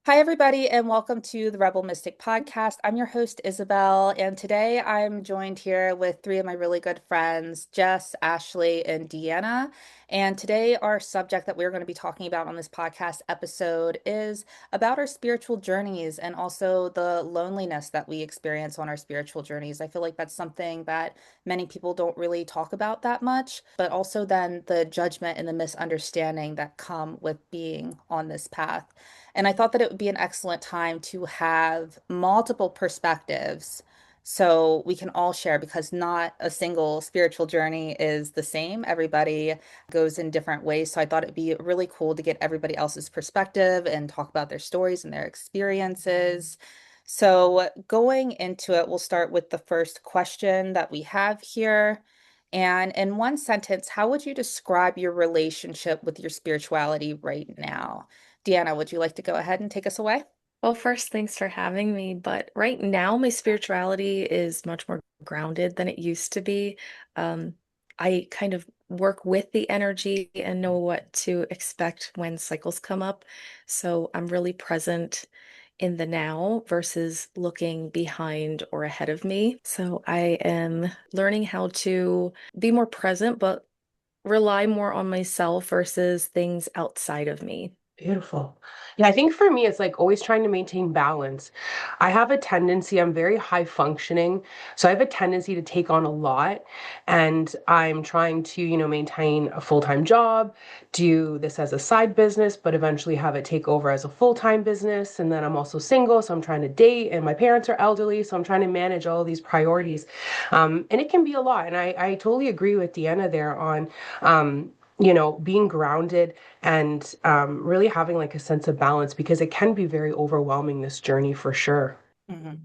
Hi, everybody, and welcome to the Rebel Mystic Podcast. I'm your host, Isabel, and today I'm joined here with three of my really good friends, Jess, Ashley, and Deanna. And today, our subject that we're going to be talking about on this podcast episode is about our spiritual journeys and also the loneliness that we experience on our spiritual journeys. I feel like that's something that many people don't really talk about that much, but also then the judgment and the misunderstanding that come with being on this path. And I thought that it would be an excellent time to have multiple perspectives so we can all share because not a single spiritual journey is the same. Everybody goes in different ways. So I thought it'd be really cool to get everybody else's perspective and talk about their stories and their experiences. So going into it, we'll start with the first question that we have here. And in one sentence, how would you describe your relationship with your spirituality right now? Deanna, would you like to go ahead and take us away? Well, first, thanks for having me. But right now, my spirituality is much more grounded than it used to be. Um, I kind of work with the energy and know what to expect when cycles come up. So I'm really present in the now versus looking behind or ahead of me. So I am learning how to be more present, but rely more on myself versus things outside of me. Beautiful. Yeah, I think for me, it's like always trying to maintain balance. I have a tendency, I'm very high functioning. So I have a tendency to take on a lot. And I'm trying to, maintain a full-time job, do this as a side business, but eventually have it take over as a full-time business. And then I'm also single. So I'm trying to date, and my parents are elderly. So I'm trying to manage all of these priorities. And it can be a lot. And I totally agree with Deanna there on, being grounded and really having like a sense of balance because it can be very overwhelming, this journey for sure. Mhm.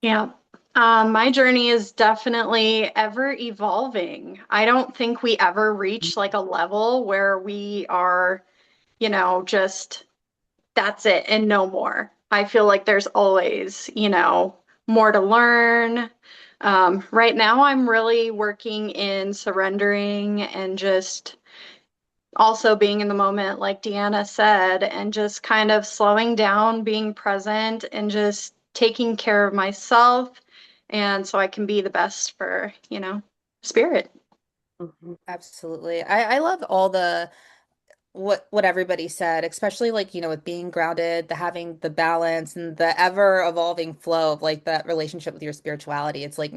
Yeah. My journey is definitely ever evolving. I don't think we ever reach like a level where we are, just that's it and no more. I feel like there's always, more to learn. Right now, I'm really working in surrendering and just also being in the moment, like Deanna said, and just kind of slowing down, being present, and just taking care of myself. And so I can be the best for, spirit. Mhm. Absolutely. I love all the what everybody said, especially like, with being grounded, the having the balance and the ever evolving flow of like that relationship with your spirituality. It's like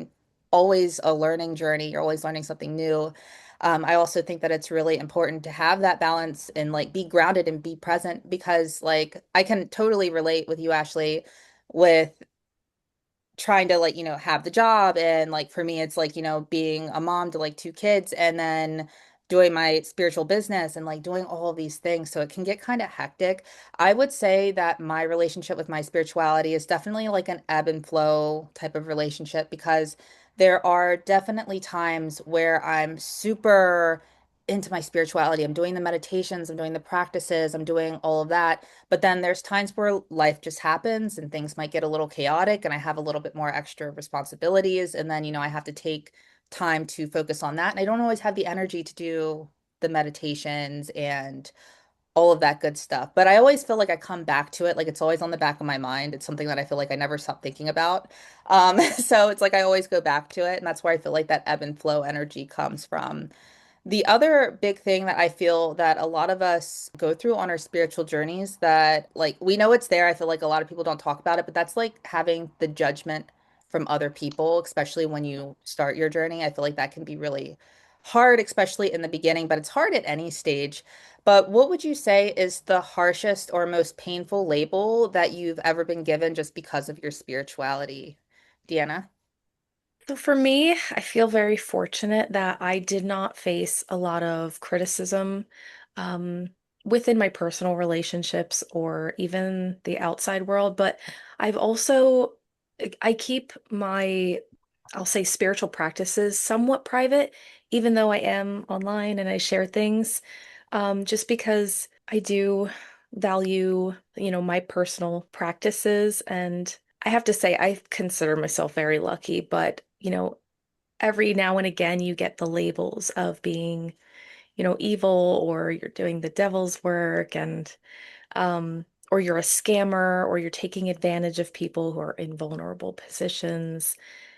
always a learning journey. You're always learning something new. I also think that it's really important to have that balance and like be grounded and be present because like I can totally relate with you, Ashley, with trying to like have the job, and like for me it's like being a mom to like two kids and then doing my spiritual business and like doing all of these things, so it can get kind of hectic. I would say that my relationship with my spirituality is definitely like an ebb and flow type of relationship because there are definitely times where I'm super into my spirituality. I'm doing the meditations, I'm doing the practices, I'm doing all of that. But then there's times where life just happens and things might get a little chaotic and I have a little bit more extra responsibilities. And then, I have to take time to focus on that. And I don't always have the energy to do the meditations and all of that good stuff. But I always feel like I come back to it. Like it's always on the back of my mind. It's something that I feel like I never stop thinking about. So it's like I always go back to it. And that's where I feel like that ebb and flow energy comes from. The other big thing that I feel that a lot of us go through on our spiritual journeys that like we know it's there. I feel like a lot of people don't talk about it, but that's like having the judgment from other people, especially when you start your journey. I feel like that can be really hard, especially in the beginning, but it's hard at any stage. But what would you say is the harshest or most painful label that you've ever been given just because of your spirituality, Deanna? So for me, I feel very fortunate that I did not face a lot of criticism um, within my personal relationships or even the outside world. But I've also, I keep my, I'll say spiritual practices somewhat private, even though I am online and I share things, just because I do value, my personal practices. And I have to say, I consider myself very lucky, but every now and again you get the labels of being, evil or you're doing the devil's work. And or you're a scammer, or you're taking advantage of people who are in vulnerable positions.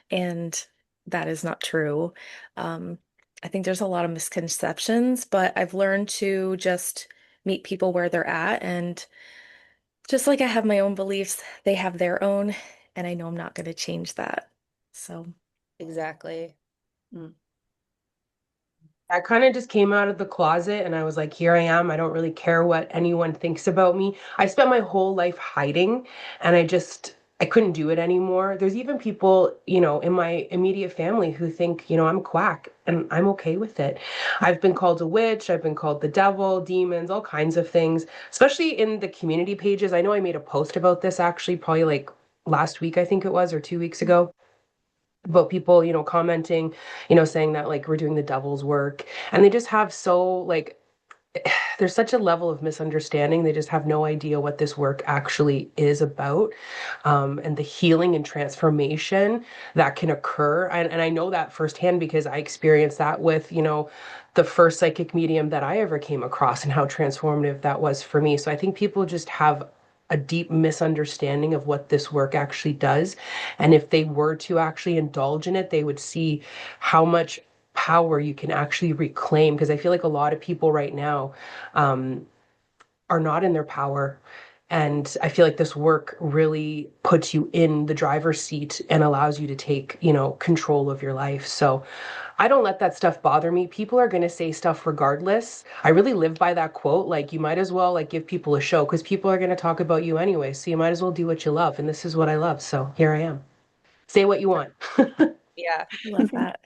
And that is not true. Um, I think there's a lot of misconceptions, but I've learned to just meet people where they're at. And just like I have my own beliefs, they have their own, and I know I'm not going to change that. So, Exactly. Mm. I kind of just came out of the closet and I was like, here I am. I don't really care what anyone thinks about me. I spent my whole life hiding and I couldn't do it anymore. There's even people, in my immediate family who think, I'm a quack and I'm okay with it. I've been called a witch. I've been called the devil, demons, all kinds of things, especially in the community pages. I know I made a post about this actually, probably like last week, I think it was, or 2 weeks ago about people, commenting, saying that like we're doing the devil's work. And they just have so like there's such a level of misunderstanding. They just have no idea what this work actually is about, and the healing and transformation that can occur. And I know that firsthand because I experienced that with, the first psychic medium that I ever came across and how transformative that was for me. So I think people just have a deep misunderstanding of what this work actually does. And if they were to actually indulge in it, they would see how much power you can actually reclaim. Because I feel like a lot of people right now um, are not in their power. And I feel like this work really puts you in the driver's seat and allows you to take, control of your life. So I don't let that stuff bother me. People are going to say stuff regardless. I really live by that quote. Like, you might as well like give people a show because people are going to talk about you anyway. So you might as well do what you love. And this is what I love. So here I am. Say what you want. Yeah. love that.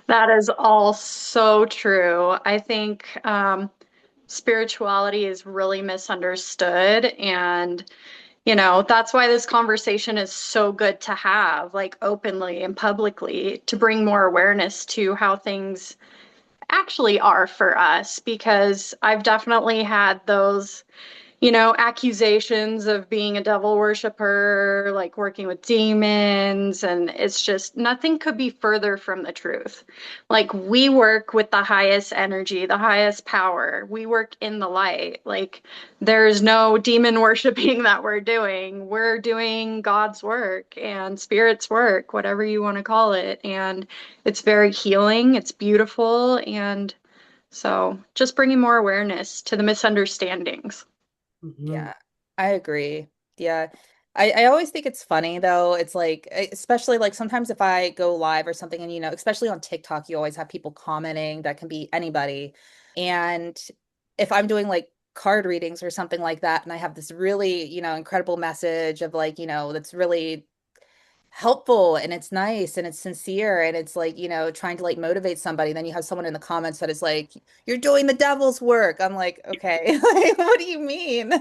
That is all so true. I think spirituality is really misunderstood. And, that's why this conversation is so good to have, like openly and publicly, to bring more awareness to how things actually are for us. Because I've definitely had those accusations of being a devil worshiper, like working with demons, and it's just nothing could be further from the truth. Like we work with the highest energy, the highest power. We work in the light. Like there's no demon worshiping that we're doing. We're doing God's work and spirit's work, whatever you want to call it. And it's very healing, it's beautiful, and so just bringing more awareness to the misunderstandings. Mhm. Yeah, I agree. Yeah. I always think it's funny though. It's like, especially like sometimes if I go live or something, and especially on TikTok, you always have people commenting that can be anybody. And if I'm doing like card readings or something like that, and I have this really, incredible message of like, that's really helpful and it's nice and it's sincere and it's like, trying to like motivate somebody. Then you have someone in the comments that is like, you're doing the devil's work. I'm like, okay, like, what do you mean?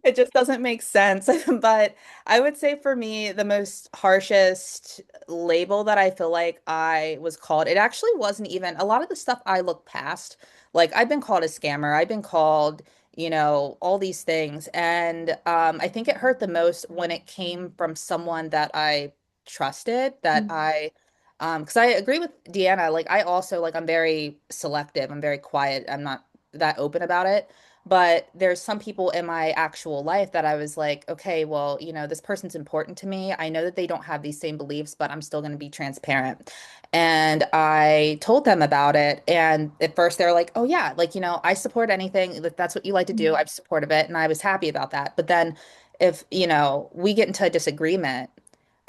It just doesn't make sense. But I would say for me, the most harshest label that I feel like I was called, it actually wasn't even a lot of the stuff I look past. Like I've been called a scammer. I've been called, all these things. And I think it hurt the most when it came from someone that I trusted, because I agree with Deanna. Like I also like I'm very selective. I'm very quiet. I'm not that open about it. But there's some people in my actual life that I was like, okay, well, this person's important to me. I know that they don't have these same beliefs, but I'm still going to be transparent. And I told them about it. And at first they're like, oh, yeah, like, I support anything. If that's what you like to do, I'm supportive of it. And I was happy about that. But then if, we get into a disagreement,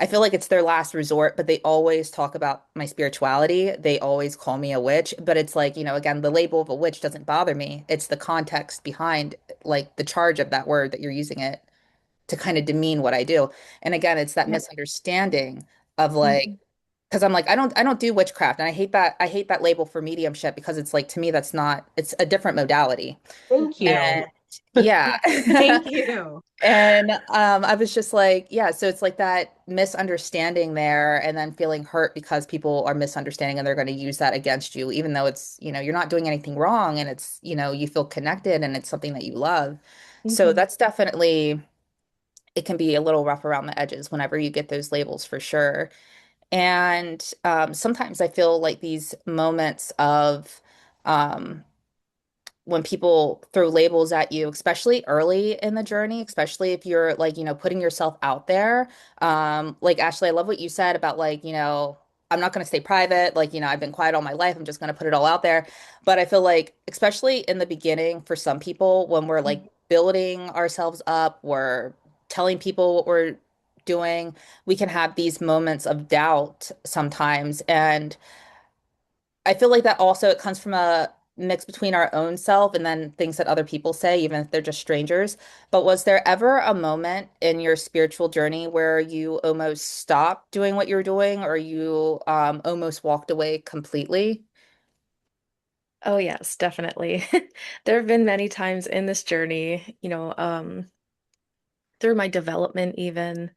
I feel like it's their last resort, but they always talk about my spirituality. They always call me a witch, but it's like, again, the label of a witch doesn't bother me. It's the context behind like the charge of that word that you're using it to kind of demean what I do. And again, it's that Yep. misunderstanding of like, Mhm. because I'm like, I don't do witchcraft. And I hate that label for mediumship because it's like to me, it's a different modality. Thank And you. yeah. Thank you. And I was just like, yeah, so it's like that misunderstanding there, and then feeling hurt because people are misunderstanding and they're going to use that against you, even though it's, you're not doing anything wrong and it's, you feel connected and it's something that you love. So Mhm. that's definitely, it can be a little rough around the edges whenever you get those labels for sure. And sometimes I feel like these moments of, um, when people throw labels at you, especially early in the journey, especially if you're like, putting yourself out there. Like Ashley, I love what you said about like, I'm not going to stay private. Like, I've been quiet all my life. I'm just going to put it all out there. But I feel like, especially in the beginning, for some people, when we're like building ourselves up, we're telling people what we're doing, we can have these moments of doubt sometimes. And I feel like that also it comes from a mix between our own self and then things that other people say, even if they're just strangers. But was there ever a moment in your spiritual journey where you almost stopped doing what you were doing or you almost walked away completely? Oh, yes, definitely. There have been many times in this journey, through my development even.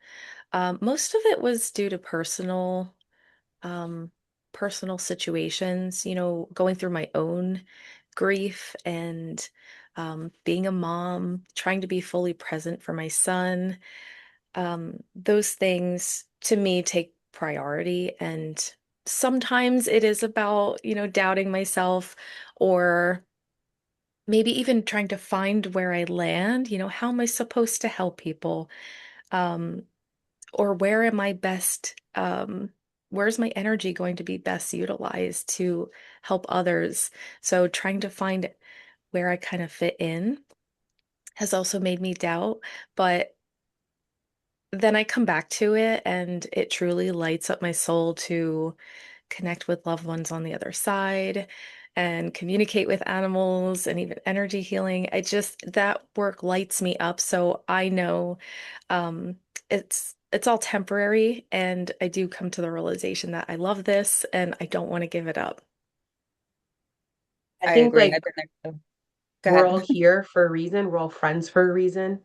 Most of it was due to um, personal situations, going through my own grief and being a mom, trying to be fully present for my son. Those things to me take priority. And sometimes it is about, doubting myself or maybe even trying to find where I land, how am I supposed to help people? Um, or where am I best, where's my energy going to be best utilized to help others? So trying to find where I kind of fit in has also made me doubt, but then I come back to it and it truly lights up my soul to connect with loved ones on the other side and communicate with animals and even energy healing. That work lights me up. So I know um, it's all temporary, and I do come to the realization that I love this and I don't want to give it up. I I think agree. like I've been there too. Go we're all ahead. here for a reason. We're all friends for a reason.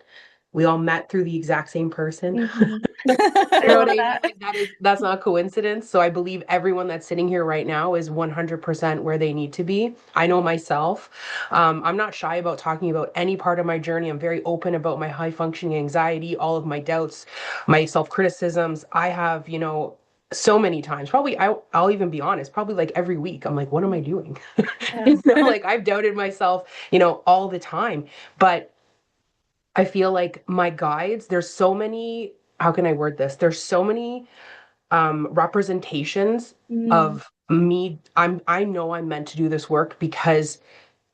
We all met through the exact same person. Mhm. I You know love what I mean? that. Like that's not a coincidence. So I believe everyone that's sitting here right now is 100% where they need to be. I know myself. I'm not shy about talking about any part of my journey. I'm very open about my high functioning anxiety, all of my doubts, my self criticisms. I have, so many times. Probably I'll even be honest. Probably like every week. I'm like, what am I doing? Yeah. Like I've doubted myself, all the time. But I feel like my guides, there's so many, how can I word this? There's so many representations Mm, of me. I know I'm meant to do this work because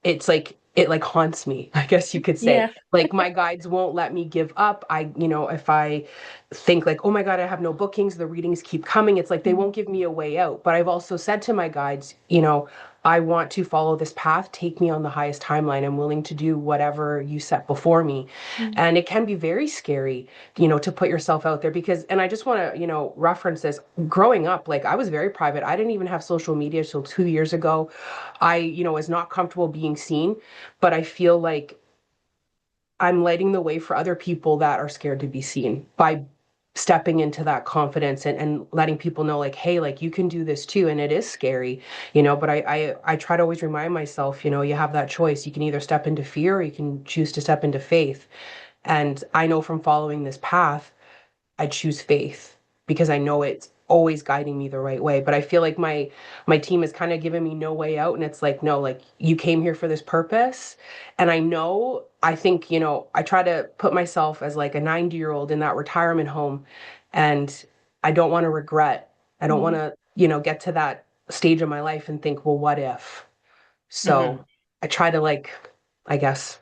it's like it like haunts me, I guess you could say. yeah. Like my guides won't let me give up. If I think like, oh my God, I have no bookings, the readings keep coming, it's like they Mm, won't give me a way out. But I've also said to my guides, I want to follow this path, take me on the highest timeline. I'm willing to do whatever you set before me. mm, And it can be very scary, to put yourself out there because, and I just want to, reference this. Growing up, like I was very private. I didn't even have social media till 2 years ago. I, was not comfortable being seen, but I feel like I'm lighting the way for other people that are scared to be seen by stepping into that confidence and letting people know like, hey, like you can do this too. And it is scary, but I try to always remind myself, you have that choice. You can either step into fear or you can choose to step into faith. And I know from following this path, I choose faith because I know it's always guiding me the right way. But I feel like my team is kind of giving me no way out, and it's like, no, like you came here for this purpose. And I think, I try to put myself as like a 90-year-old in that retirement home, and I don't want to regret. I don't want mm. to, get to that stage of my life and think, well, what if? Hmm. So I try to like, I guess,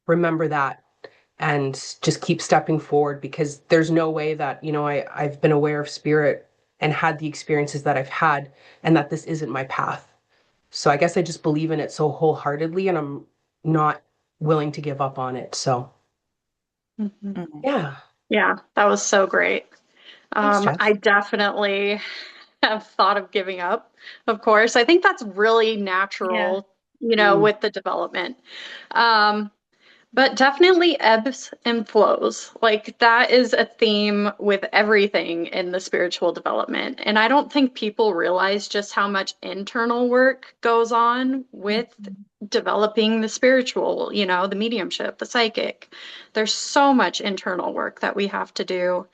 remember that and just keep stepping forward because there's no way that, I've been aware of spirit and had the experiences that I've had and that this isn't my path. So I guess I just believe in it so wholeheartedly and I'm not willing to give up on it. So Mhm. Hmm. yeah. Yeah, that was so great. Thanks, I Jess. definitely have thought of giving up, of course. I think that's really Yeah. natural, Mm, with the development. Um, But definitely ebbs and flows. Like that is a theme with everything in the spiritual development. And I don't think people realize just how much internal work goes on with developing the spiritual, the mediumship, the psychic. There's so much internal work that we have to do.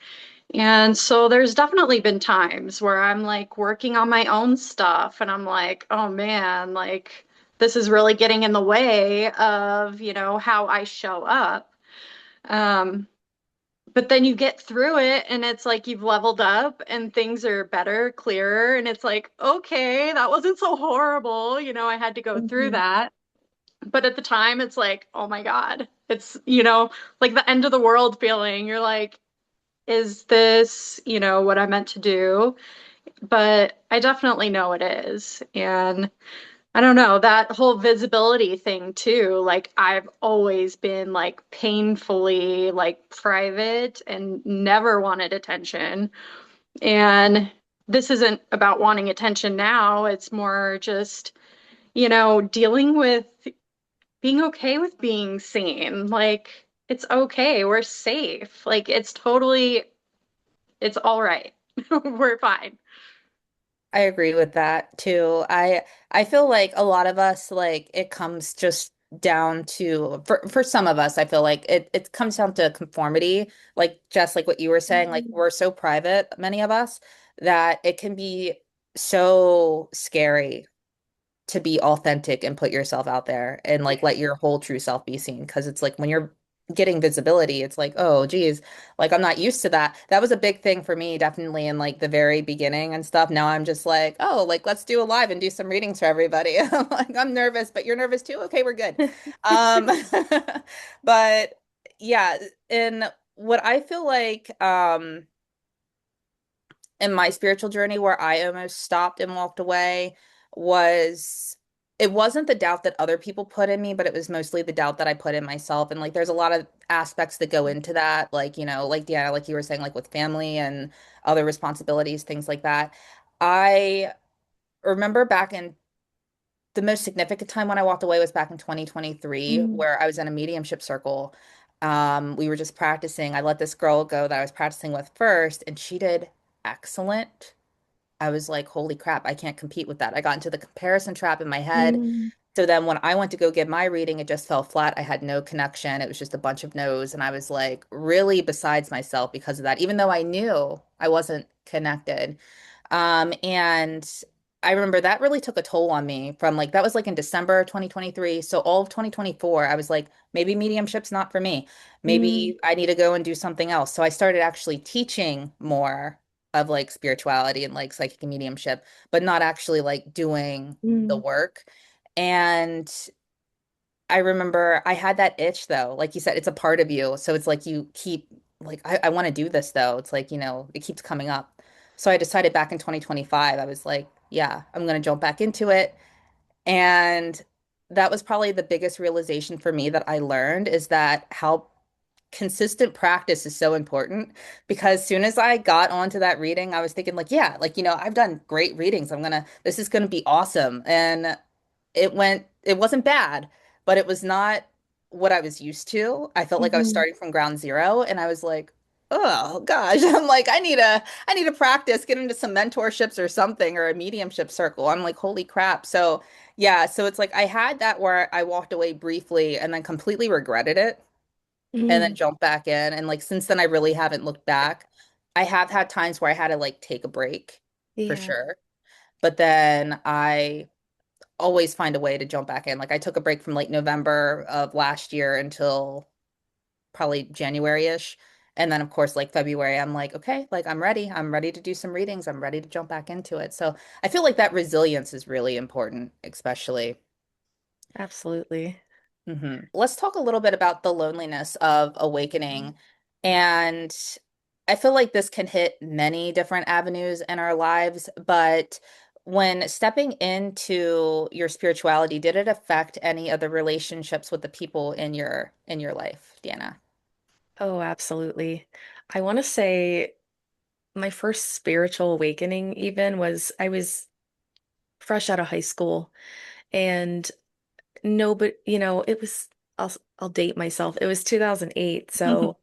And so there's definitely been times where I'm like working on my own stuff and I'm like, oh man, like this is really getting in the way of, how I show up. Um, but then you get through it and it's like you've leveled up and things are better, clearer, and it's like, okay, that wasn't so horrible. I had to go through Mhm. that. But at the time, it's like, oh my God, it's, like the end of the world feeling. You're like, is this, what I meant to do? But I definitely know it is. And I don't know, that whole visibility thing too. Like I've always been like painfully like private and never wanted attention. And this isn't about wanting attention now. It's more just, dealing with being okay with being seen. Like it's okay. We're safe. Like it's all right. We're fine. I agree with that too. I feel like a lot of us like it comes just down to for some of us, I feel like it comes down to conformity, like just like what you were saying, like Mhm. we're so private, many of us, that it can be so scary to be authentic and put yourself out there and like let your whole true self be seen. Because it's like when you're getting visibility, it's like, oh, geez, like I'm not used to that. That was a big thing for me, definitely in like the very beginning and stuff. Now I'm just like, oh, like let's do a live and do some readings for everybody. I'm like, I'm nervous, but you're nervous too. Okay, we're good. Um, but yeah, and what I feel like, in my spiritual journey where I almost stopped and walked away was it wasn't the doubt that other people put in me, but it was mostly the doubt that I put in myself. And like there's a lot of aspects that go into that, like, like Deanna, like you were saying, like with family and other responsibilities, things like that. I remember back in the most significant time when I walked away was back in 2023, Mm. where I was in a mediumship circle. We were just practicing. I let this girl go that I was practicing with first, and she did excellent. I was like, holy crap, I can't compete with that. I got into the comparison trap in my head. Mm. So then when I went to go give my reading, it just fell flat. I had no connection. It was just a bunch of no's. And I was like really besides myself because of that, even though I knew I wasn't connected. And I remember that really took a toll on me from like, that was like in December 2023. So all of 2024, I was like, maybe mediumship's not for me. Mm. Maybe I need to go and do something else. So I started actually teaching more of like spirituality and like psychic and mediumship, but not actually like doing the Mm. work. And I remember I had that itch though. Like you said, it's a part of you. So it's like you keep like I want to do this though. It's like, it keeps coming up. So I decided back in 2025, I was like, yeah, I'm gonna jump back into it. And that was probably the biggest realization for me that I learned is that how consistent practice is so important because soon as I got onto that reading, I was thinking like, yeah, like, I've done great readings. This is gonna be awesome. And it wasn't bad, but it was not what I was used to. I felt like I was Mhm. starting from ground zero and I was like, oh gosh, I'm like, I need to practice, get into some mentorships or something or a mediumship circle. I'm like, holy crap. So yeah, so it's like I had that where I walked away briefly and then completely regretted it and then Mm. jumped back in. And like since then I really haven't looked back. I have had times where I had to like take a break for Yeah, sure. But then I always find a way to jump back in. Like I took a break from late November of last year until probably January-ish. And then of course like February, I'm like, okay, like I'm ready. I'm ready to do some readings. I'm ready to jump back into it. So I feel like that resilience is really important, especially. absolutely. Let's talk a little bit about the loneliness of awakening. And I feel like this can hit many different avenues in our lives, but when stepping into your spirituality, did it affect any of the relationships with the people in your life, Deanna? Oh, absolutely. I want to say my first spiritual awakening even was I was fresh out of high school and nobody, it was I'll date myself. It was 2008, so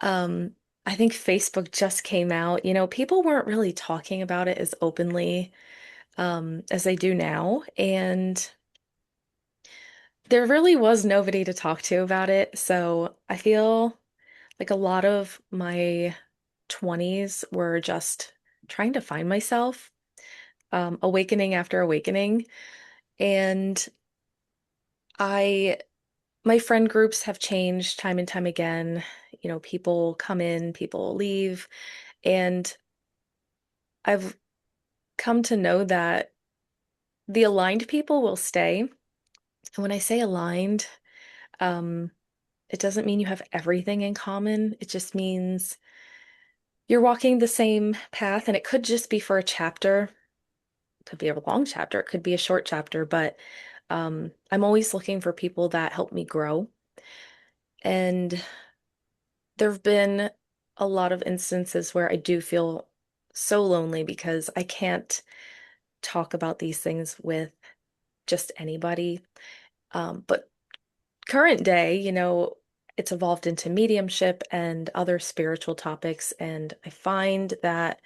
um I think Facebook just came out. People weren't really talking about it as openly as they do now, and there really was nobody to talk to about it. So I feel like a lot of my 20s were just trying to find myself, awakening after awakening. And I my friend groups have changed time and time again. You know, people come in, people leave, and I've come to know that the aligned people will stay. And when I say aligned, um, it doesn't mean you have everything in common. It just means you're walking the same path, and it could just be for a chapter. It could be a long chapter, it could be a short chapter, but I'm always looking for people that help me grow. And there have been a lot of instances where I do feel so lonely because I can't talk about these things with just anybody. But current day, you know, it's evolved into mediumship and other spiritual topics. And I find that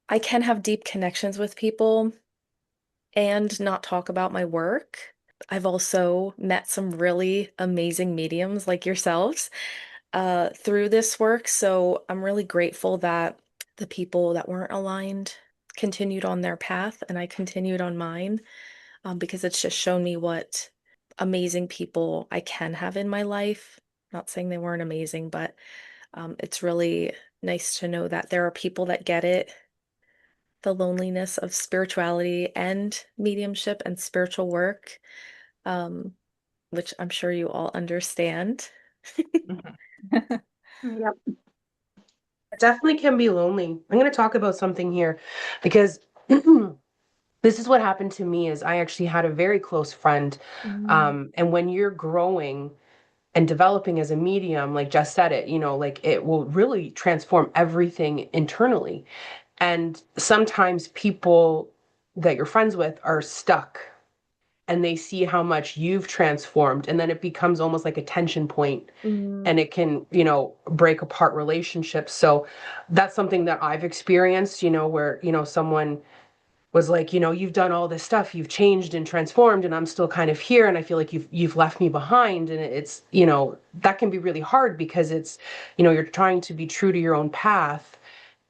I can have deep connections with people and not talk about my work. I've also met some really amazing mediums like yourselves through this work. So I'm really grateful that the people that weren't aligned continued on their path and I continued on mine, because it's just shown me what amazing people I can have in my life. Not saying they weren't amazing, but it's really nice to know that there are people that get it, the loneliness of spirituality and mediumship and spiritual work, um, which I'm sure you all understand. Mhm. Yep. It definitely can be lonely. I'm going to talk about something here because this is what happened to me is I actually had a very close friend. Mm. And when you're growing and developing as a medium, like Jess said it, you know, like it will really transform everything internally. And sometimes people that you're friends with are stuck and they see how much you've transformed. And then it becomes almost like a tension point Mm. and it can, you know, break apart relationships. So that's something that I've experienced, you know, where, you know, someone was like, you know, you've done all this stuff, you've changed and transformed, and I'm still kind of here, and I feel like you've left me behind, and it's, you know, that can be really hard because it's, you know, you're trying to be true to your own path,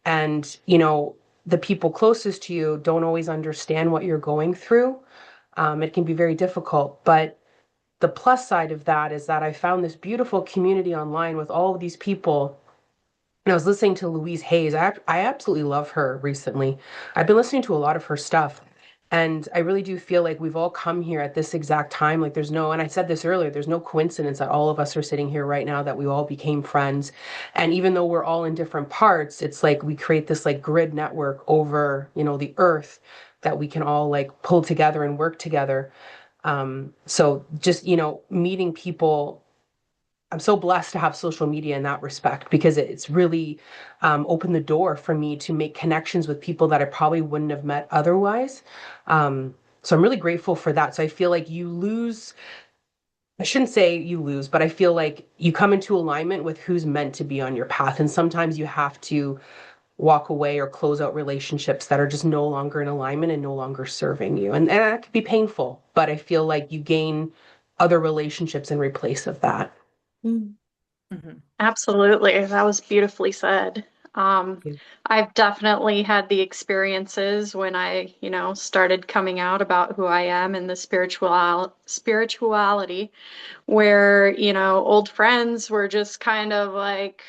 and you know, the people closest to you don't always understand what you're going through. It can be very difficult, but the plus side of that is that I found this beautiful community online with all of these people. And I was listening to Louise Hayes. I absolutely love her recently. I've been listening to a lot of her stuff. And I really do feel like we've all come here at this exact time. Like there's no, and I said this earlier, there's no coincidence that all of us are sitting here right now, that we all became friends. And even though we're all in different parts, it's like we create this like grid network over, you know, the earth that we can all like pull together and work together. So just, you know, meeting people, I'm so blessed to have social media in that respect because it's really opened the door for me to make connections with people that I probably wouldn't have met otherwise. So I'm really grateful for that. So I feel like you lose, I shouldn't say you lose, but I feel like you come into alignment with who's meant to be on your path. And sometimes you have to walk away or close out relationships that are just no longer in alignment and no longer serving you. And that could be painful, but I feel like you gain other relationships in replace of that. Mm. Mhm. Absolutely. That was beautifully said. Um, I've definitely had the experiences when I, started coming out about who I am and the spirituality where, old friends were just kind of like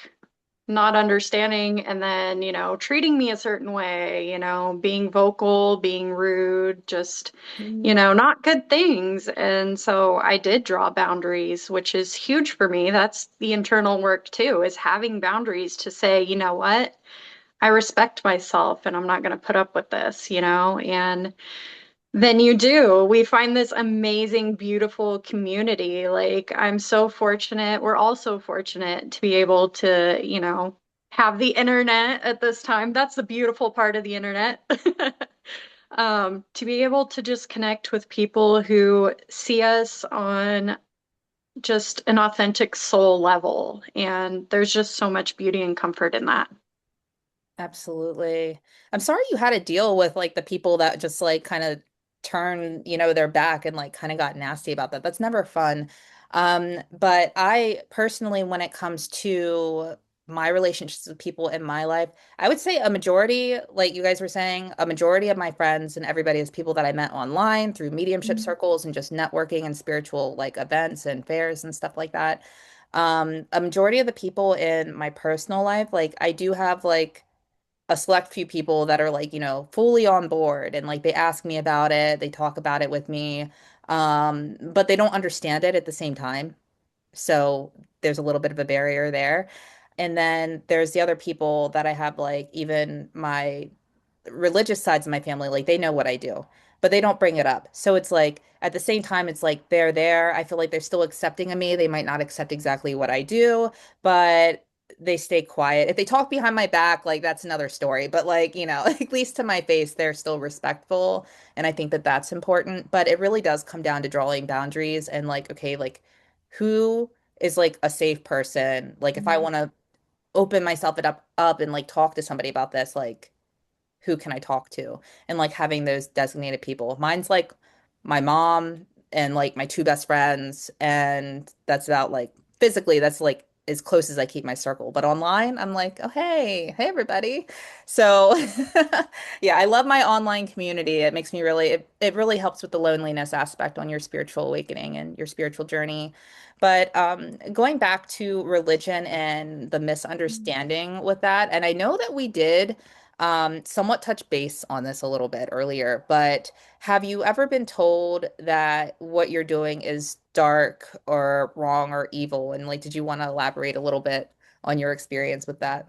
not understanding and then, treating me a certain way, being vocal, being rude, just, Mm. not good things. And so I did draw boundaries, which is huge for me. That's the internal work too, is having boundaries to say, you know what? I respect myself and I'm not going to put up with this, and then you do. We find this amazing, beautiful community. Like, I'm so fortunate. We're all so fortunate to be able to, have the internet at this time. That's the beautiful part of the internet. To be able to just connect with people who see us on just an authentic soul level. And there's just so much beauty and comfort in that. Absolutely. I'm sorry you had to deal with like the people that just like kind of turn, their back and like kind of got nasty about that. That's never fun. But I personally, when it comes to my relationships with people in my life, I would say a majority, like you guys were saying, a majority of my friends and everybody is people that I met online through mediumship Mhm. circles and just networking and spiritual like events and fairs and stuff like that. A majority of the people in my personal life, like I do have like a select few people that are like, fully on board and like they ask me about it, they talk about it with me, but they don't understand it at the same time. So there's a little bit of a barrier there. And then there's the other people that I have, like, even my religious sides of my family, like, they know what I do, but they don't bring it up. So it's like, at the same time, it's like they're there. I feel like they're still accepting of me. They might not accept exactly what I do, but they stay quiet. If they talk behind my back, like, that's another story. But, like, at least to my face, they're still respectful. And I think that that's important. But it really does come down to drawing boundaries and, like, okay, like, who is like a safe person? Like if I want to open myself up and like talk to somebody about this, like who can I talk to? And like having those designated people. Mine's like my mom and like my two best friends, and that's about like physically, that's like as close as I keep my circle. But online, I'm like, oh hey everybody. So yeah, I love my online community. It makes me really it really helps with the loneliness aspect on your spiritual awakening and your spiritual journey. But going back to religion and the misunderstanding with that, and I know that we did somewhat touch base on this a little bit earlier, but have you ever been told that what you're doing is dark or wrong or evil? And like, did you want to elaborate a little bit on your experience with that?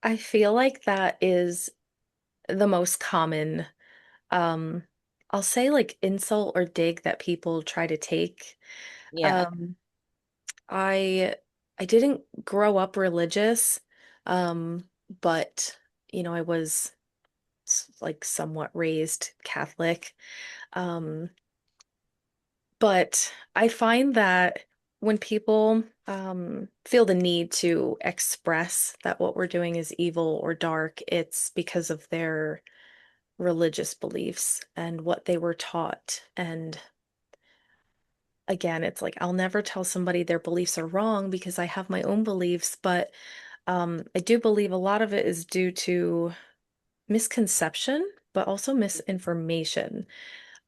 I feel like that is the most common, um, I'll say like insult or dig that people try to take. Yeah. Um, I I didn't grow up religious, but I was like somewhat raised Catholic. Um, but I find that when people feel the need to express that what we're doing is evil or dark, it's because of their religious beliefs and what they were taught. And again, it's like I'll never tell somebody their beliefs are wrong because I have my own beliefs, but I do believe a lot of it is due to misconception, but also misinformation.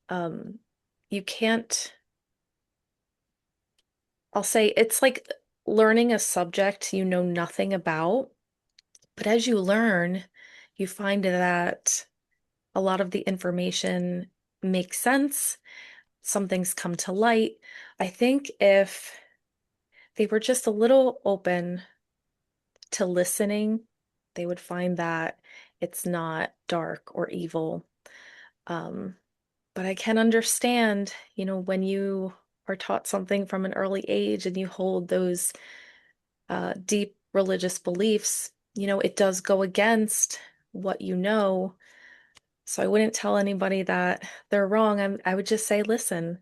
Um, you can't, I'll say it's like learning a subject you know nothing about, but as you learn, you find that a lot of the information makes sense. Some things come to light. I think if they were just a little open to listening, they would find that it's not dark or evil. Um, but I can understand, when you are taught something from an early age and you hold those deep religious beliefs, it does go against what you know. So I wouldn't tell anybody that they're wrong. I would just say, listen,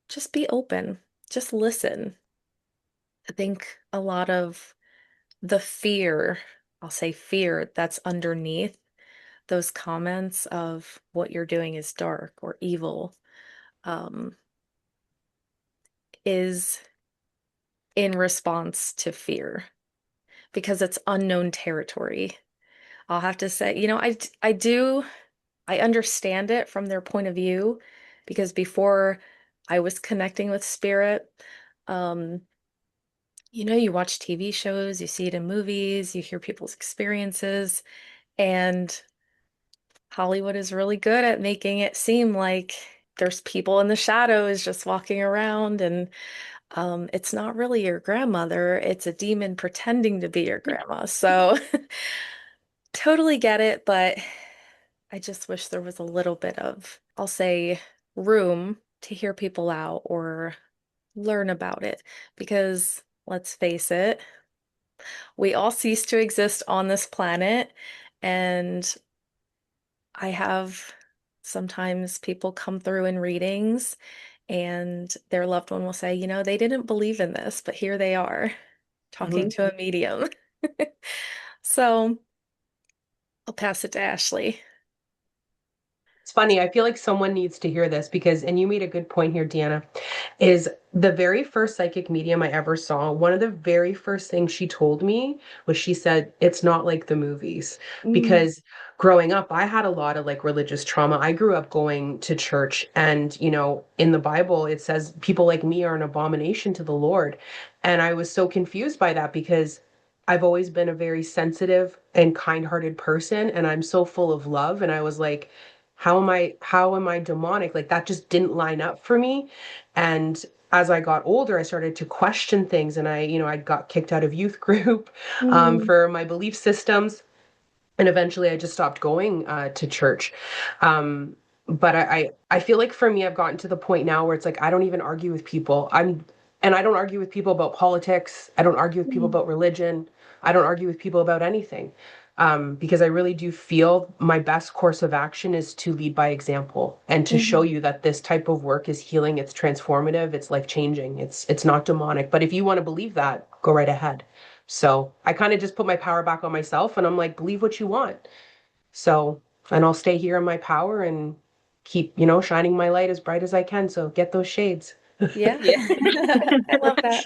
just be open, just listen. I think a lot of the fear, I'll say fear, that's underneath those comments of what you're doing is dark or evil, um, is in response to fear because it's unknown territory. I'll have to say, I understand it from their point of view because before I was connecting with spirit, um, you watch TV shows, you see it in movies, you hear people's experiences, and Hollywood is really good at making it seem like there's people in the shadows just walking around, and it's not really your grandmother, it's a demon pretending to be your grandma. So totally get it, but I just wish there was a little bit of, I'll say, room to hear people out or learn about it. Because let's face it, we all cease to exist on this planet. And I have sometimes people come through in readings and their loved one will say, they didn't believe in this, but here they are talking Mhm. to a medium. So I'll pass it to Ashley. funny. I feel like someone needs to hear this because, and you made a good point here, Deanna, is the very first psychic medium I ever saw. One of the very first things she told me was she said, it's not like the movies. Mm, Because growing up, I had a lot of like religious trauma. I grew up going to church, and, in the Bible, it says people like me are an abomination to the Lord. And I was so confused by that because I've always been a very sensitive and kind-hearted person, and I'm so full of love. And I was like, how am I demonic? Like that just didn't line up for me. And as I got older, I started to question things, and I got kicked out of youth group mm, for my belief systems, and eventually I just stopped going to church. But I feel like for me, I've gotten to the point now where it's like I don't even argue with people. And I don't argue with people about politics. I don't argue with people mm, about religion. I don't argue with people about anything. Because I really do feel my best course of action is to lead by example and to show mm. you that this type of work is healing, it's transformative, it's life changing, it's not demonic. But if you want to believe that, go right ahead. So I kind of just put my power back on myself, and I'm like, believe what you want. So, and I'll stay here in my power and keep, shining my light as bright as I can. So get those shades. Yeah, Yeah. I love that.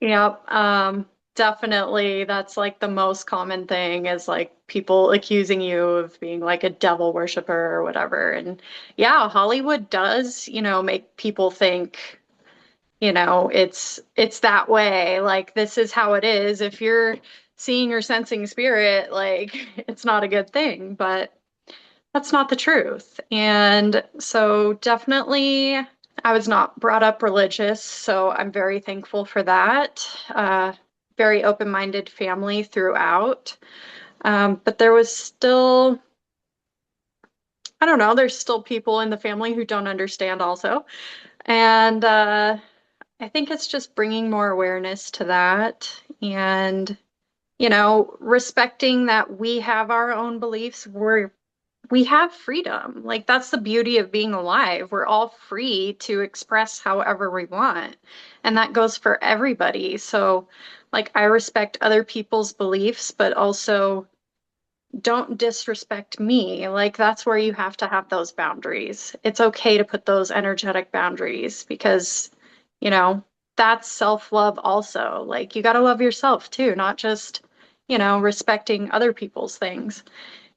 Yep. Definitely that's like the most common thing is like people accusing you of being like a devil worshiper or whatever. And yeah, Hollywood does, make people think, it's that way. Like this is how it is. If you're seeing or sensing spirit, like it's not a good thing, but that's not the truth. And so definitely I was not brought up religious, so I'm very thankful for that. Very open-minded family throughout. But there was still, I don't know, there's still people in the family who don't understand also. And I think it's just bringing more awareness to that and, respecting that we have our own beliefs. We have freedom. Like that's the beauty of being alive. We're all free to express however we want. And that goes for everybody. So, like, I respect other people's beliefs, but also don't disrespect me. Like, that's where you have to have those boundaries. It's okay to put those energetic boundaries because, you know, that's self-love also. Like, you got to love yourself too, not just, respecting other people's things.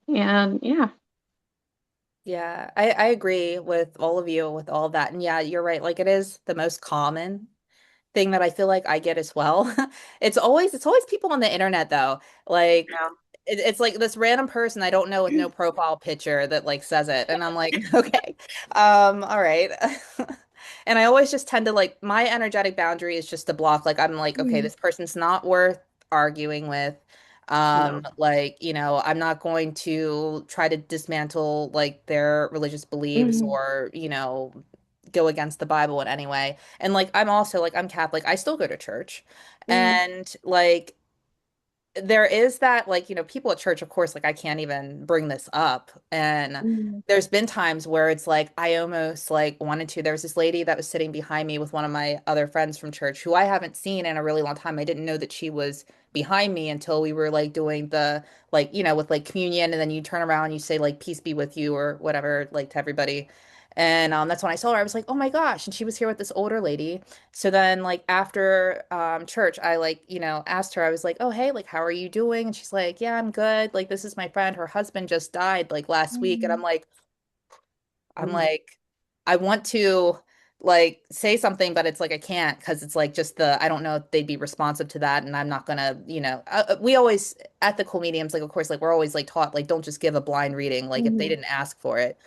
And yeah. Yeah, I agree with all of you with all of that. And yeah, you're right. Like it is the most common thing that I feel like I get as well. It's always people on the internet though. Like Yeah. it's like this random person I don't know with no profile picture that like says it. And I'm like, okay. All right. And I always just tend to like my energetic boundary is just to block. Like I'm like, okay, Mm, this person's not worth arguing with. No. Like, I'm not going to try to dismantle like their religious beliefs mm, or, go against the Bible in any way. And like I'm also like I'm Catholic. I still go to church. mm, And like there is that like people at church of course like I can't even bring this up and mm, there's been times where it's like I almost like wanted to there was this lady that was sitting behind me with one of my other friends from church who I haven't seen in a really long time. I didn't know that she was behind me until we were like doing the like with like communion and then you turn around and you say like peace be with you or whatever like to everybody. And that's when I saw her. I was like, "Oh my gosh." And she was here with this older lady. So then like after church, I like, asked her, I was like, "Oh, hey, like how are you doing?" And she's like, "Yeah, I'm good. Like this is my friend. Her husband just died like last week." And mm, I'm Mm. like, I want to like say something, but it's like I can't because it's like just I don't know if they'd be responsive to that. And I'm not gonna, we always, ethical mediums, like, of course, like we're always like taught, like, don't just give a blind reading, like if they mm, didn't ask for it.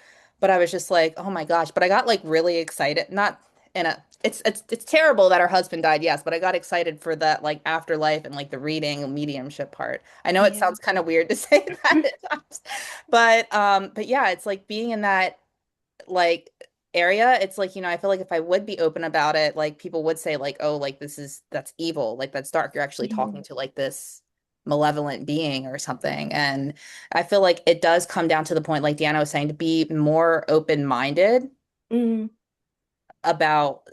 But I was just like, oh my gosh. But I got like really excited. Not in a, it's terrible that her husband died, yes, but I got excited for that like afterlife and like the reading and mediumship part. I know it yeah. sounds kind of weird to say that at times, but yeah, it's like being in that like area, it's like, I feel like if I would be open about it, like people would say like, oh, like that's evil, like that's dark. You're actually talking Mm, to like this malevolent being or something. And I feel like it does come down to the point, like Deanna was saying, to be more open-minded mm, about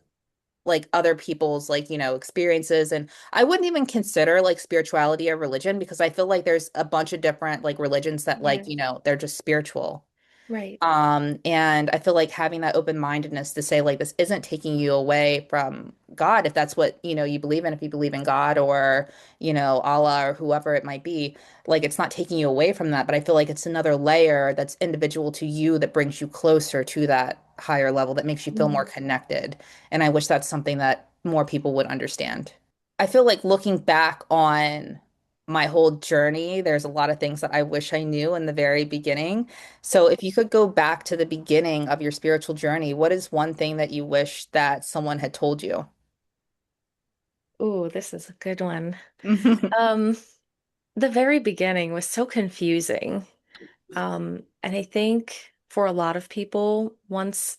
like other people's like, experiences. And I wouldn't even consider like spirituality a religion because I feel like there's a bunch of different like religions that Yeah. like, they're just spiritual. Right. And I feel like having that open-mindedness to say like this isn't taking you away from God if that's what, you believe in, if you believe in God or, Allah or whoever it might be, like it's not taking you away from that, but I feel like it's another layer that's individual to you that brings you closer to that higher level that makes you feel more Mhm. connected. And I wish that's something that more people would understand. I feel like looking back on my whole journey, there's a lot of things that I wish I knew in the very beginning. So if you could go back to the beginning of your spiritual journey, what is one thing that you wish that someone had told you? Ooh, this is a good one. Um, the very beginning was so confusing. And I think for a lot of people, once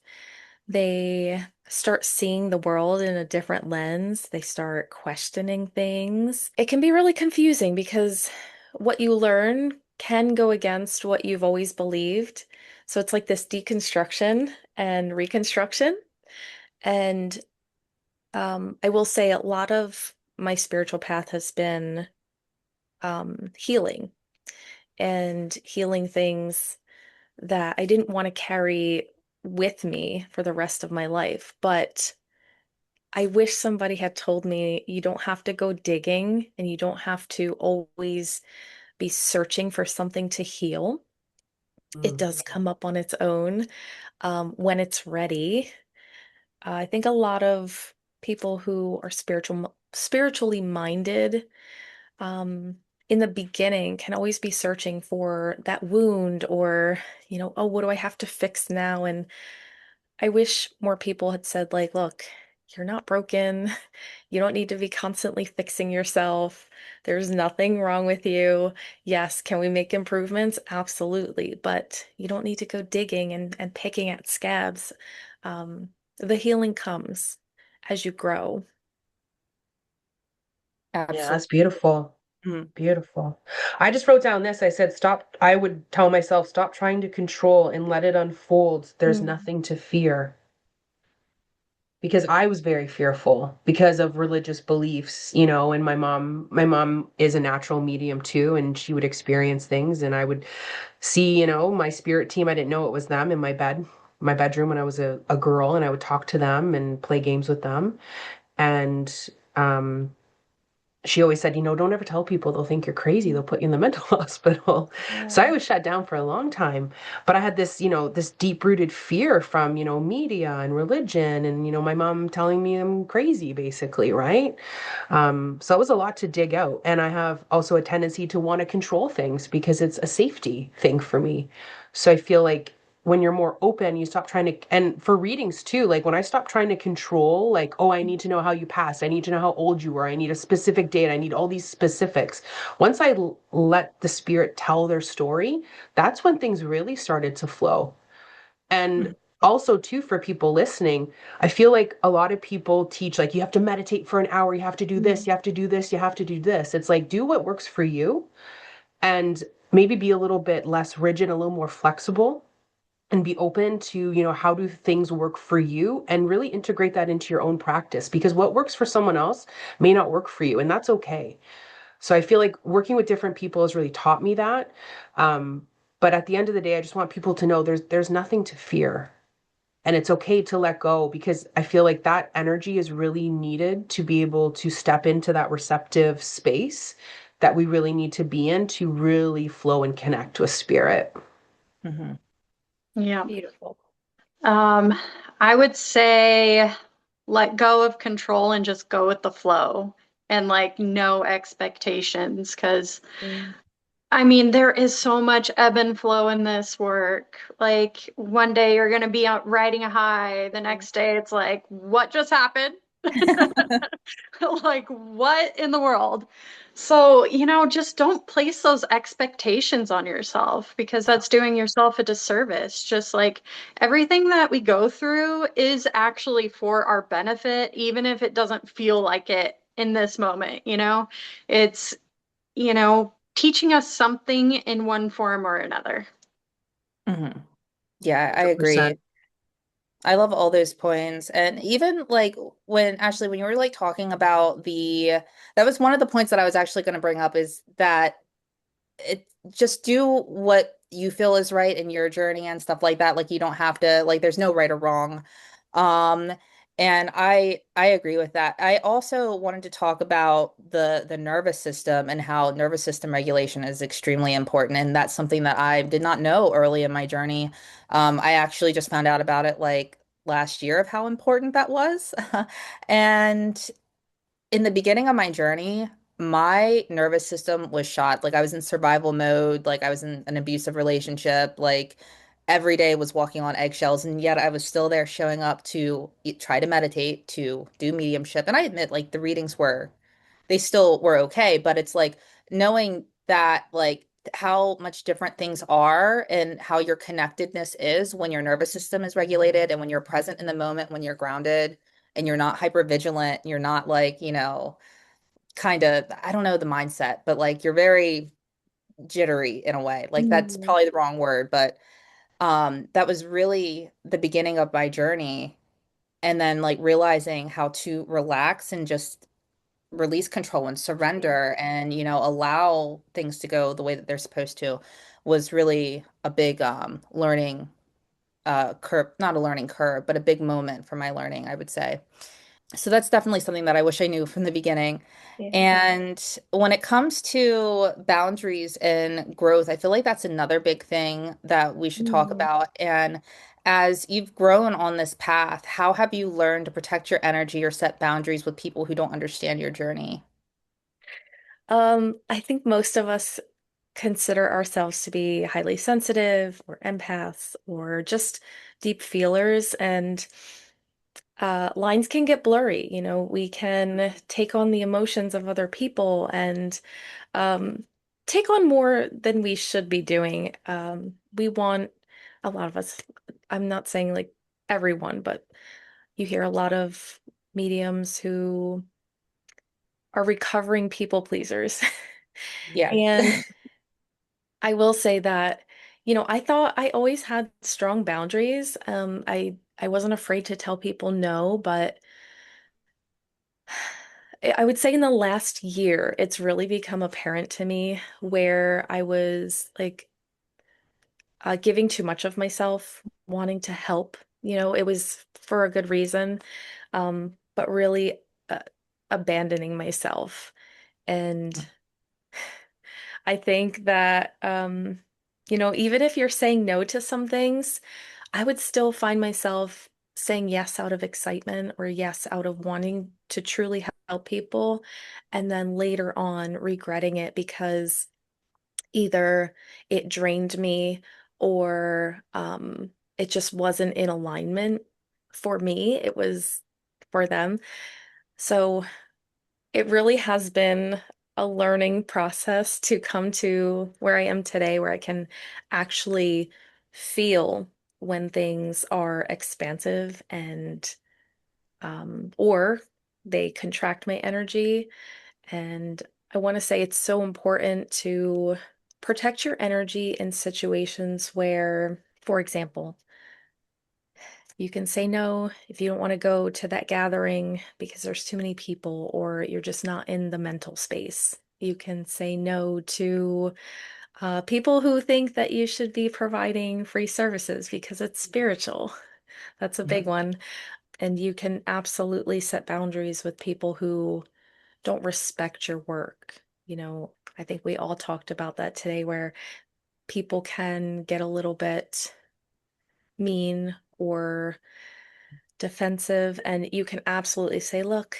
they start seeing the world in a different lens, they start questioning things. It can be really confusing because what you learn can go against what you've always believed. So it's like this deconstruction and reconstruction. And I will say a lot of my spiritual path has been healing and healing things that I didn't want to carry with me for the rest of my life. But I wish somebody had told me you don't have to go digging and you don't have to always be searching for something to heal. It Mm. does come up on its own when it's ready. I think a lot of people who are spiritually minded, um, in the beginning can always be searching for that wound or, oh, what do I have to fix now? And I wish more people had said, like, look, you're not broken. You don't need to be constantly fixing yourself. There's nothing wrong with you. Yes, can we make improvements? Absolutely. But you don't need to go digging and picking at scabs. The healing comes as you grow. Yeah, that's Absolutely. beautiful. Beautiful. I just wrote down this. I said, stop. I would tell myself, stop trying to control and let it unfold. There's Mm. nothing to fear. Because I was very fearful because of religious beliefs, and my mom is a natural medium too, and she would experience things and I would see, my spirit team. I didn't know it was them in my bedroom when I was a girl, and I would talk to them and play games with them. And um she always said, don't ever tell people, they'll think you're crazy. They'll put you in the mental hospital. So I Yeah. was shut down for a long time. But I had this, this deep-rooted fear from, media and religion and, my mom telling me I'm crazy, basically, right? So it was a lot to dig out. And I have also a tendency to want to control things because it's a safety thing for me. So I feel like when you're more open, you stop trying to, and for readings too, like when I stop trying to control, like, oh, I need to know how you passed, I need to know how old you were, I need a specific date, I need all these specifics. Once I let the spirit tell their story, that's when things really started to flow. And also too, for people listening, I feel like a lot of people teach like you have to meditate for an hour, you have to do this, Mm. you have to do this, you have to do this. It's like do what works for you and maybe be a little bit less rigid, a little more flexible, and be open to, how do things work for you and really integrate that into your own practice, because what works for someone else may not work for you, and that's okay. So I feel like working with different people has really taught me that. Um, but at the end of the day, I just want people to know there's nothing to fear. And it's okay to let go, because I feel like that energy is really needed to be able to step into that receptive space that we really need to be in to really flow and connect with spirit. Hmm. Yeah. Beautiful. Um, I would say let go of control and just go with the flow and like no expectations. Because Mm. I mean, there is so much ebb and flow in this work. Like one day you're going to be out riding a high, the next day it's like, what just happened? Like, what in the world? So, just don't place those expectations on yourself because that's doing yourself a disservice. Just like everything that we go through is actually for our benefit, even if it doesn't feel like it in this moment. It's, teaching us something in one form or another. Hmm. Yeah, I agree. 100%. I love all those points. And even like when Ashley, when you were like talking about that was one of the points that I was actually going to bring up is that it just do what you feel is right in your journey and stuff like that. Like you don't have to like there's no right or wrong. Um and I agree with that. I also wanted to talk about the nervous system and how nervous system regulation is extremely important. And that's something that I did not know early in my journey. I actually just found out about it like last year of how important that was. And in the beginning of my journey, my nervous system was shot. Like I was in survival mode, like I was in an abusive relationship, like every day was walking on eggshells, and yet I was still there showing up to try to meditate, to do mediumship. And I admit, like the readings they still were okay, but it's like knowing that, like, how much different things are and how your connectedness is when your nervous system is regulated and when you're present in the moment, when you're grounded and you're not hyper vigilant, you're not like, kind of, I don't know the mindset, but like you're very jittery in a way. Like that's Mm. probably the wrong word, but that was really the beginning of my journey. And then like realizing how to relax and just release control and surrender and, allow things to go the way that they're supposed to was really a big learning curve, not a learning curve, but a big moment for my learning, I would say. So that's definitely something that I wish I knew from the beginning. Yeah. And when it comes to boundaries and growth, I feel like that's another big thing that we should talk Mm. about. And as you've grown on this path, how have you learned to protect your energy or set boundaries with people who don't understand your journey? I think most of us consider ourselves to be highly sensitive or empaths or just deep feelers, and lines can get blurry. We can take on the emotions of other people and um, take on more than we should be doing. We want a lot of us, I'm not saying like everyone, but you hear a lot of mediums who are recovering people pleasers. Yes. And I will say that, I thought I always had strong boundaries. I wasn't afraid to tell people no, but I would say in the last year, it's really become apparent to me where I was like giving too much of myself, wanting to help. It was for a good reason, but really abandoning myself. And I think that, even if you're saying no to some things, I would still find myself saying yes out of excitement or yes out of wanting to truly help people, and then later on regretting it because either it drained me or it just wasn't in alignment for me. It was for them. So it really has been a learning process to come to where I am today, where I can actually feel when things are expansive and or they contract my energy. And I want to say it's so important to protect your energy in situations where, for example, you can say no if you don't want to go to that gathering because there's too many people or you're just not in the mental space. You can say no to people who think that you should be providing free services because it's spiritual. That's a big one. And you can absolutely set boundaries with people who don't respect your work. I think we all talked about that today, where people can get a little bit mean or defensive, and you can absolutely say, look,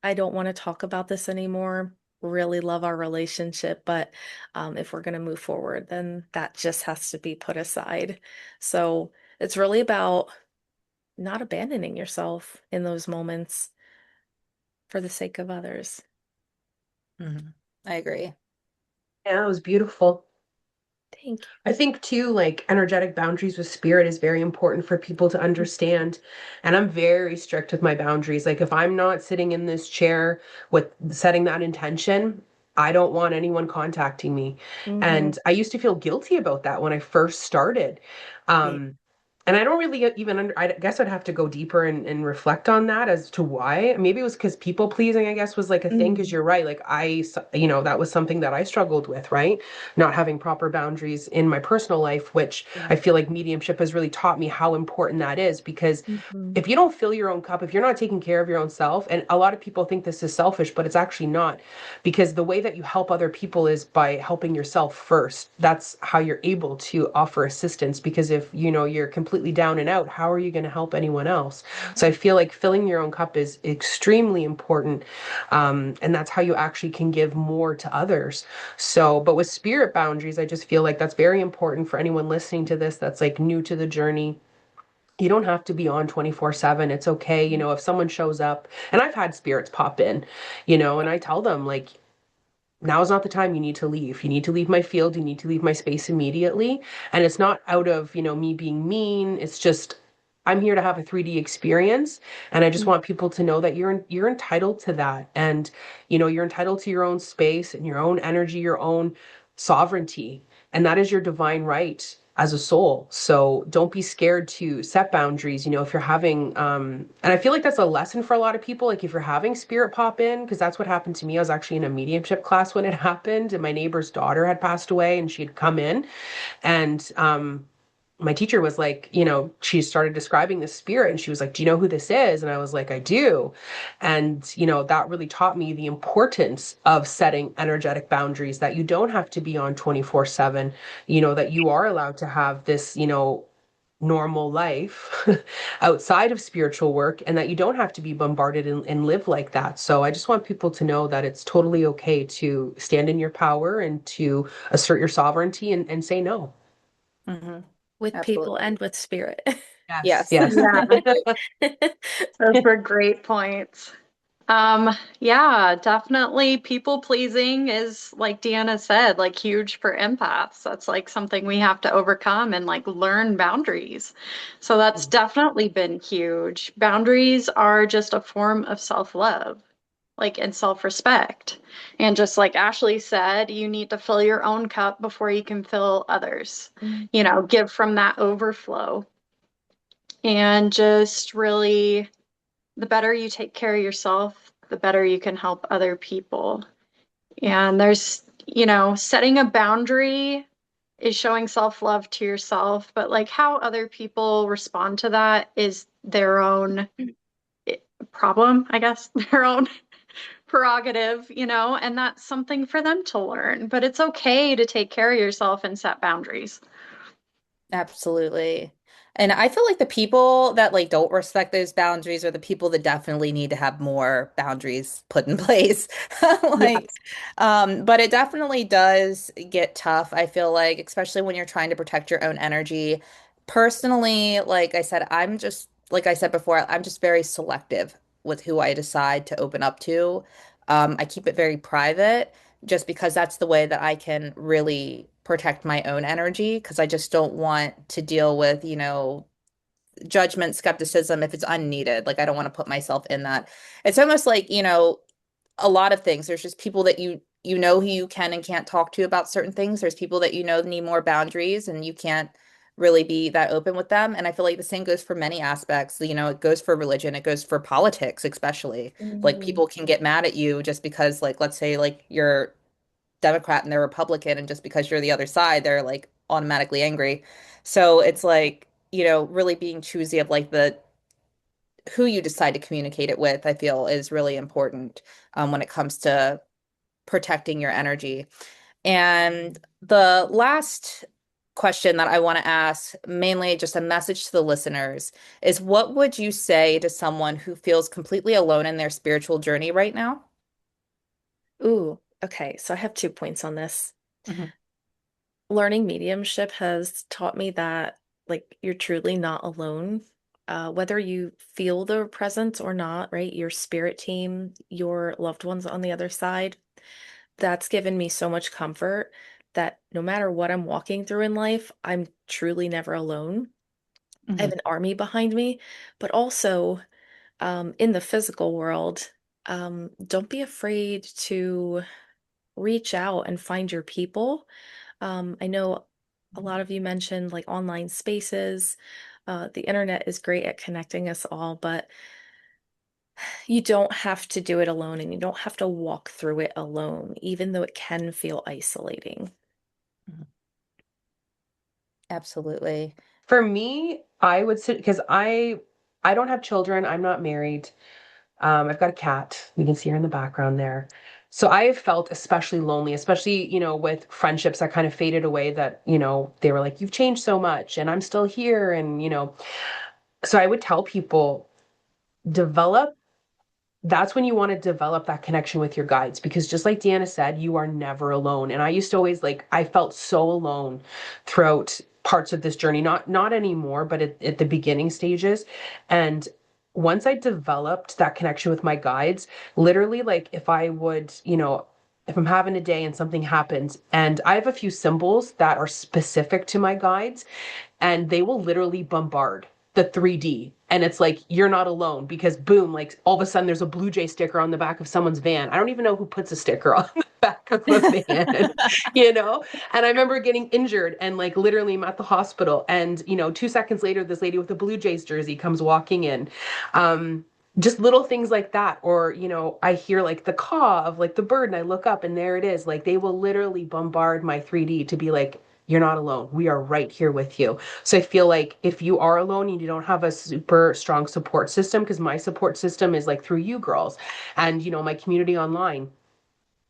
I don't want to talk about this anymore. Really love our relationship, but if we're going to move forward, then that just has to be put aside. So it's really about not abandoning yourself in those moments for the sake of others. Mhm. I agree. Yeah, it was beautiful. Thank you. I think too, like energetic boundaries with spirit is very important for people to understand. And I'm very strict with my boundaries. Like if I'm not sitting in this chair with setting that intention, I don't want anyone contacting me. Hmm. And I used to feel guilty about that when I first started. Yeah. Um, And I don't really even I guess I'd have to go deeper and reflect on that as to why. Maybe it was because people pleasing, I guess, was like a thing. Because Mm. you're right. Like that was something that I struggled with, right? Not having proper boundaries in my personal life, which Yeah. I feel like mediumship has really taught me how important that is. Because Mhm. if you don't fill your own cup, if you're not taking care of your own self, and a lot of people think this is selfish, but it's actually not, because the way that you help other people is by helping yourself first. That's how you're able to offer assistance, because if you're completely down and out, how are you going to help anyone else? So I feel like filling your own cup is extremely important, and that's how you actually can give more to others. So, but with spirit boundaries, I just feel like that's very important for anyone listening to this that's like new to the journey. You don't have to be on 24/7. It's okay, if someone shows up, and I've had spirits pop in, and I tell them, like, now's not the time. You need to leave. You need to leave my field. You need to leave my space immediately. And it's not out of, me being mean. It's just I'm here to have a 3D experience, and I just want people to know that you're entitled to that. And you're entitled to your own space and your own energy, your own sovereignty. And that is your divine right as a soul. So don't be scared to set boundaries. If you're having, and I feel like that's a lesson for a lot of people. Like if you're having spirit pop in, because that's what happened to me. I was actually in a mediumship class when it happened, and my neighbor's daughter had passed away, and she had come in, and my teacher was like, she started describing the spirit, and she was like, "Do you know who this is?" And I was like, "I do." And, that really taught me the importance of setting energetic boundaries, that you don't have to be on 24/7, that you are allowed to have this, normal life outside of spiritual work, and that you don't have to be bombarded and live like that. So I just want people to know that it's totally okay to stand in your power and to assert your sovereignty and say no. Hmm. With people Absolutely. and with spirit. Yes, Yes, yes. Yeah, absolutely. those were great points. Yeah, definitely people pleasing is like Deanna said, like huge for empaths. That's like something we have to overcome and like learn boundaries. So that's definitely been huge. Boundaries are just a form of self-love, like and self-respect. And just like Ashley said, you need to fill your own cup before you can fill others. Give from that overflow and just really the better you take care of yourself, the better you can help other people. And setting a boundary is showing self-love to yourself, but like how other people respond to that is their own problem, I guess, their own prerogative, and that's something for them to learn. But it's okay to take care of yourself and set boundaries. Absolutely. And I feel like the people that like don't respect those boundaries are the people that definitely need to have more boundaries put in place. Like, Yes. but it definitely does get tough, I feel like, especially when you're trying to protect your own energy. Personally, like I said, like I said before, I'm just very selective with who I decide to open up to. I keep it very private just because that's the way that I can really protect my own energy because I just don't want to deal with, judgment, skepticism if it's unneeded. Like I don't want to put myself in that. It's almost like, a lot of things. There's just people that you know who you can and can't talk to about certain things. There's people that need more boundaries and you can't really be that open with them. And I feel like the same goes for many aspects. It goes for religion, it goes for politics, especially. Like Mhm. people can get mad at you just because like let's say like you're Democrat and they're Republican, and just because you're the other side, they're like automatically angry. So it's like, really being choosy of like the who you decide to communicate it with, I feel is really important when it comes to protecting your energy. And the last question that I want to ask, mainly just a message to the listeners, is what would you say to someone who feels completely alone in their spiritual journey right now? Ooh, okay. So I have 2 points on this. Mhm. Learning mediumship has taught me that like you're truly not alone. Whether you feel the presence or not, right? Your spirit team, your loved ones on the other side, that's given me so much comfort that no matter what I'm walking through in life, I'm truly never alone. I have Mhm. an army behind me, but also in the physical world, don't be afraid to reach out and find your people. I know a lot of you mentioned like online spaces. The internet is great at connecting us all, but you don't have to do it alone and you don't have to walk through it alone, even though it can feel isolating. Mhm. Absolutely. For me, I would say because I don't have children. I'm not married. I've got a cat. You can see her in the background there. So I have felt especially lonely, especially, with friendships that kind of faded away that, they were like, you've changed so much and I'm still here. And, so I would tell people, develop that's when you want to develop that connection with your guides because just like Deanna said, you are never alone. And I used to always I felt so alone throughout parts of this journey, not anymore, but at the beginning stages. And once I developed that connection with my guides, literally if I would, if I'm having a day and something happens and I have a few symbols that are specific to my guides and they will literally bombard the 3D. And it's like, you're not alone because boom, all of a sudden there's a Blue Jay sticker on the back of someone's van. I don't even know who puts a sticker on the back of a van, you know? And I remember getting injured and literally I'm at the hospital. And, 2 seconds later, this lady with a Blue Jays jersey comes walking in. Just little things like that. Or, I hear the caw of the bird and I look up and there it is. They will literally bombard my 3D to be like, you're not alone. We are right here with you. So I feel like if you are alone and you don't have a super strong support system, because my support system is through you girls and, my community online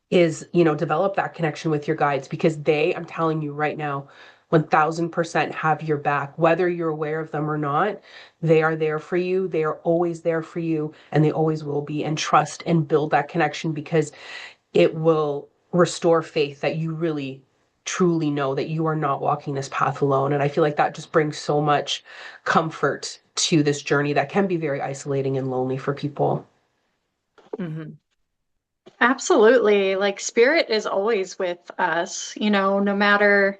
is, develop that connection with your guides because I'm telling you right now, 1000% have your back, whether you're aware of them or not. They are there for you. They are always there for you and they always will be. And trust and build that connection because it will restore faith that you really truly know that you are not walking this path alone. And I feel like that just brings so much comfort to this journey that can be very isolating and lonely for people. Hmm. Absolutely. Like spirit is always with us, no matter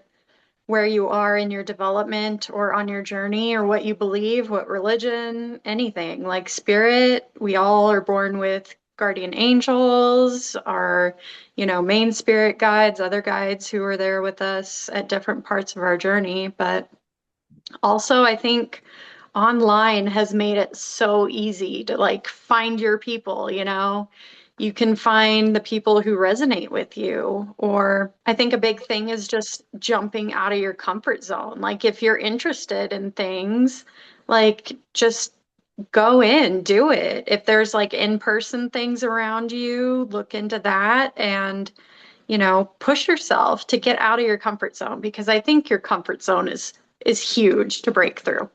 where you are in your development or on your journey or what you believe, what religion, anything. Like spirit, we all are born with guardian angels, our, main spirit guides, other guides who are there with us at different parts of our journey. But also, I think online has made it so easy to find your people, You can find the people who resonate with you. Or I think a big thing is just jumping out of your comfort zone. Like if you're interested in things, just go in, do it. If there's in-person things around you, look into that and push yourself to get out of your comfort zone because I think your comfort zone is huge to break through.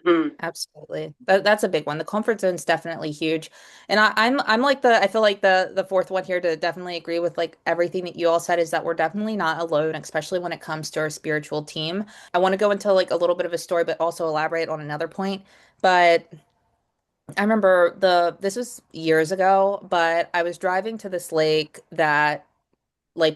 Mhm. Absolutely. That's a big one. The comfort zone's definitely huge. And I'm like I feel like the fourth one here to definitely agree with everything that you all said is that we're definitely not alone, especially when it comes to our spiritual team. I want to go into a little bit of a story, but also elaborate on another point. But I remember this was years ago, but I was driving to this lake that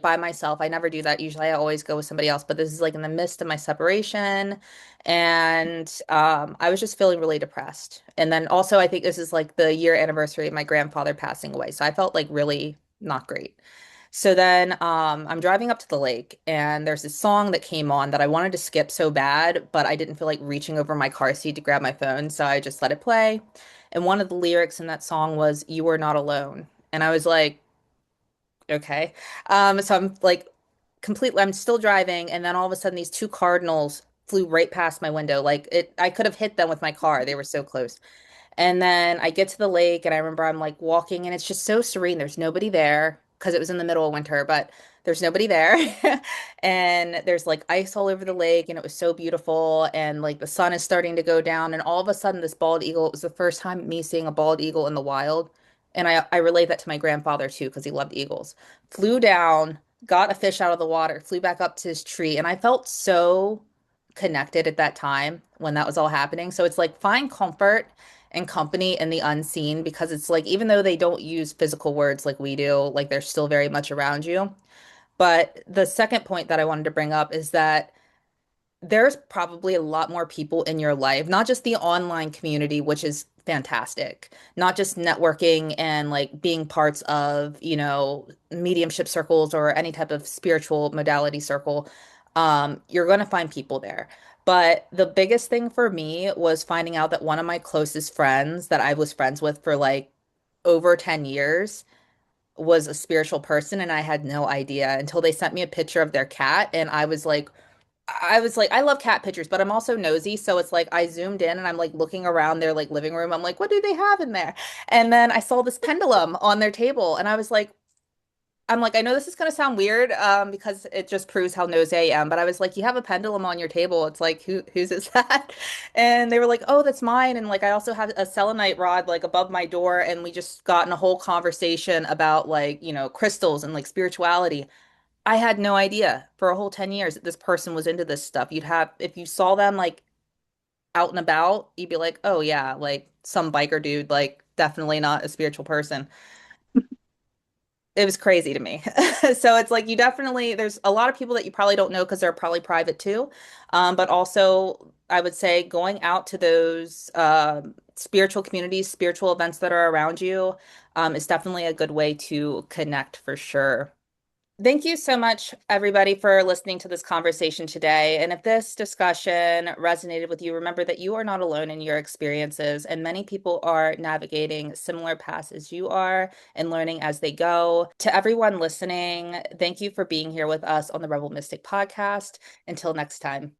by myself. I never do that. Usually I always go with somebody else, but this is in the midst of my separation. And I was just feeling really depressed. And then also I think this is the year anniversary of my grandfather passing away. So I felt really not great. So then I'm driving up to the lake and there's this song that came on that I wanted to skip so bad, but I didn't feel like reaching over my car seat to grab my phone. So I just let it play. And one of the lyrics in that song was, "You are not alone." And I was like, okay. So I'm completely, I'm still driving, and then all of a sudden these two cardinals flew right past my window. I could have hit them with my car. They were so close. And then I get to the lake, and I remember I'm walking, and it's just so serene. There's nobody there because it was in the middle of winter, but there's nobody there. And there's ice all over the lake, and it was so beautiful. And the sun is starting to go down, and all of a sudden, this bald eagle, it was the first time me seeing a bald eagle in the wild. And I relate that to my grandfather too, because he loved eagles. Flew down, got a fish out of the water, flew back up to his tree, and I felt so connected at that time when that was all happening. So it's find comfort and company in the unseen because it's even though they don't use physical words like we do, they're still very much around you. But the second point that I wanted to bring up is that there's probably a lot more people in your life, not just the online community, which is fantastic, not just networking and being parts of, mediumship circles or any type of spiritual modality circle. You're going to find people there. But the biggest thing for me was finding out that one of my closest friends that I was friends with for like over 10 years was a spiritual person, and I had no idea until they sent me a picture of their cat, and I was like, I love cat pictures, but I'm also nosy. So it's like I zoomed in and I'm like looking around their like living room. I'm like, what do they have in there? And then I saw this pendulum on their table and I was like, I'm like, I know this is gonna sound weird, because it just proves how nosy I am. But I was like, you have a pendulum on your table. It's like, whose is that? And they were like, oh, that's mine. And like, I also have a selenite rod like above my door, and we just got in a whole conversation about like, crystals and like spirituality. I had no idea for a whole 10 years that this person was into this stuff. If you saw them like out and about, you'd be like, oh yeah, like some biker dude, like definitely not a spiritual person. It was crazy to me. So it's like there's a lot of people that you probably don't know because they're probably private too. But also, I would say going out to those spiritual communities, spiritual events that are around you, is definitely a good way to connect for sure. Thank you so much, everybody, for listening to this conversation today. And if this discussion resonated with you, remember that you are not alone in your experiences, and many people are navigating similar paths as you are and learning as they go. To everyone listening, thank you for being here with us on the Rebel Mystic podcast. Until next time.